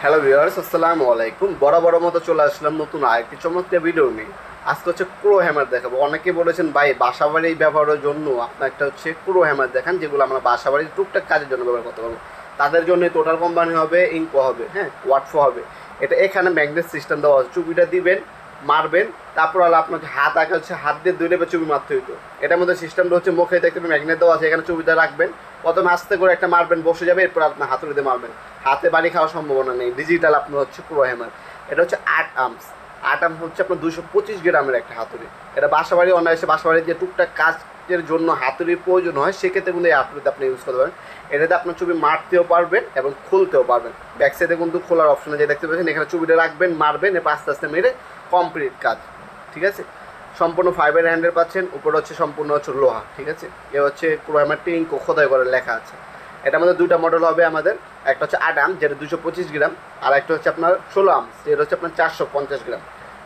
Hello viewers, আসসালামু আলাইকুম। বড় মতো চলে আসলাম নতুন আরেকটি চমৎকার ভিডিও নিয়ে। আজকে হচ্ছে ক্রো হ্যামার দেখাবো। অনেকে বলেছেন ভাই বাসাবাড়ি ব্যবহারের জন্য আপনার একটা হচ্ছে ক্রো হ্যামার দেখান, যেগুলো আমরা বাসাবাড়ির টুকটাক কাজের জন্য ব্যবহার করতে পারবো। তাদের জন্য টোটাল কোম্পানি হবে, ইনকো হবে, হ্যাঁ, ওয়াটফো হবে। এটা এখানে ম্যাগনেট সিস্টেম দেওয়া আছে। চুপিটা দিবেন, মারবেন, তারপর হলো আপনার হাত আঁকা হচ্ছে হাত দিয়ে দুই লেবে চুপি মারতে হইতো। এটার মধ্যে সিস্টেমটা হচ্ছে মুখে দেখতে ম্যাগনেট দেওয়া আছে, এখানে চুপিটা রাখবেন, প্রথমে আস্তে করে একটা মারবেন, বসে যাবে, এরপর আপনার হাতুড়িতে মারবেন। হাতে বাড়ি খাওয়ার সম্ভাবনা নেই। ডিজিটাল আপনার হচ্ছে ক্রো হ্যামার। এটা হচ্ছে 8 আর্মস হচ্ছে আপনার 225 গ্রামের একটা হাতুড়ি। এটা বাসাবাড়ি অনায়াসে বাসাবাড়ির যে টুকটাক কাজের জন্য হাতুড়ির প্রয়োজন হয়, সেক্ষেত্রে কিন্তু এই হাতুড়িতে আপনি ইউজ করতে পারেন। এটাতে আপনার ছবি মারতেও পারবেন এবং খুলতেও পারবেন। ব্যাক সাইডে কিন্তু খোলার অপশনে যে দেখতে পাচ্ছেন, এখানে ছবিটা রাখবেন, মারবেন, এরপর আস্তে আস্তে মেরে কমপ্লিট কাজ। ঠিক আছে, সম্পূর্ণ ফাইবার হ্যান্ডেল পাচ্ছেন, উপরে হচ্ছে সম্পূর্ণ হচ্ছে লোহা। ঠিক আছে, এ হচ্ছে ক্রো হ্যামারটি ইনকো খোদাই করে লেখা আছে। এটার মধ্যে দুইটা মডেল হবে আমাদের। একটা হচ্ছে 8 আর্ম, যেটা 225 গ্রাম, আর একটা হচ্ছে আপনার 16 আর্ম, যেটা হচ্ছে আপনার 450 গ্রাম।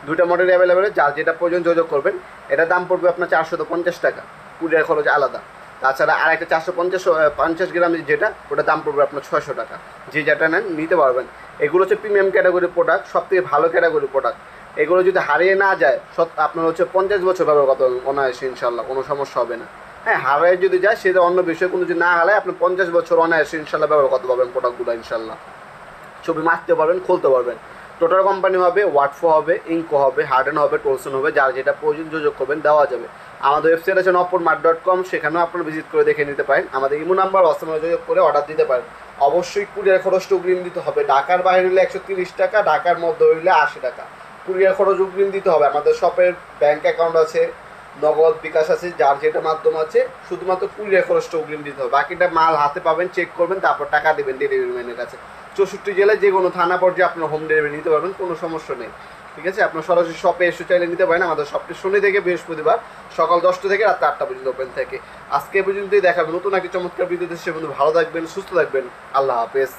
দুইটা মডেল অ্যাভেলেবেল, যার যেটা প্রয়োজন যোগাযোগ করবেন। এটা দাম পড়বে আপনার 450 টাকা, কুরিয়ার খরচ আলাদা। তাছাড়া আর একটা 450 গ্রাম যেটা, ওটা দাম পড়বে আপনার 600 টাকা। যে যেটা নেন নিতে পারবেন। এগুলো হচ্ছে প্রিমিয়াম ক্যাটাগরির প্রোডাক্ট, সব থেকে ভালো ক্যাটাগরির প্রোডাক্ট। এগুলো যদি হারিয়ে না যায়, আপনার হচ্ছে 50 বছর ব্যবহার করতে পারবেন অনায়াসে, ইনশাল্লাহ কোনো সমস্যা হবে না। হ্যাঁ, হারায় যদি যায় সেটা অন্য বিষয়, কোনো যদি না হারায় আপনি 50 বছর অনায়াসে ইনশাল্লাহ ব্যবহার করতে পারবেন প্রোডাক্টগুলো ইনশাল্লাহ। ছবি মারতে পারবেন, খুলতে পারবেন। টোটাল কোম্পানি হবে, ওয়াটফো হবে, ইনকো হবে, হার্ডেন হবে, টোলসন হবে, যার যেটা প্রয়োজন যোগাযোগ করবেন, দেওয়া যাবে। আমাদের ওয়েবসাইট আছে nopodmart.com, সেখানেও আপনারা ভিজিট করে দেখে নিতে পারেন। আমাদের ইমো নাম্বার হোয়াটসঅ্যাপে যোগাযোগ করে অর্ডার দিতে পারেন। অবশ্যই কুরিয়ার খরচটা অগ্রিম দিতে হবে। ঢাকার বাইরে হলে 130 টাকা, ঢাকার মধ্যে হইলে 80 টাকা কুরিয়ার খরচ অগ্রিম দিতে হবে। আমাদের শপের ব্যাংক অ্যাকাউন্ট আছে, নগদ, বিকাশ আছে, যার যেটা মাধ্যম আছে, শুধুমাত্র কুরিয়ার খরচটা অগ্রিম দিতে হবে। বাকিটা মাল হাতে পাবেন, চেক করবেন, তারপর টাকা দেবেন ডেলিভারি ম্যানের কাছে। 64 জেলায় যে কোনো থানা পর্যায়ে আপনার হোম ডেলিভারি নিতে পারবেন, কোনো সমস্যা নেই। ঠিক আছে, আপনার সরাসরি শপে এসে চাইলে নিতে পারেন। আমাদের শপটি শনি থেকে বৃহস্পতিবার সকাল 10টা থেকে রাত 8টা পর্যন্ত ওপেন থাকে। আজকে পর্যন্তই দেখাবেন নতুন একটি চমৎকার ভিডিওতে। সে বন্ধু ভালো থাকবেন, সুস্থ থাকবেন। আল্লাহ হাফেজ।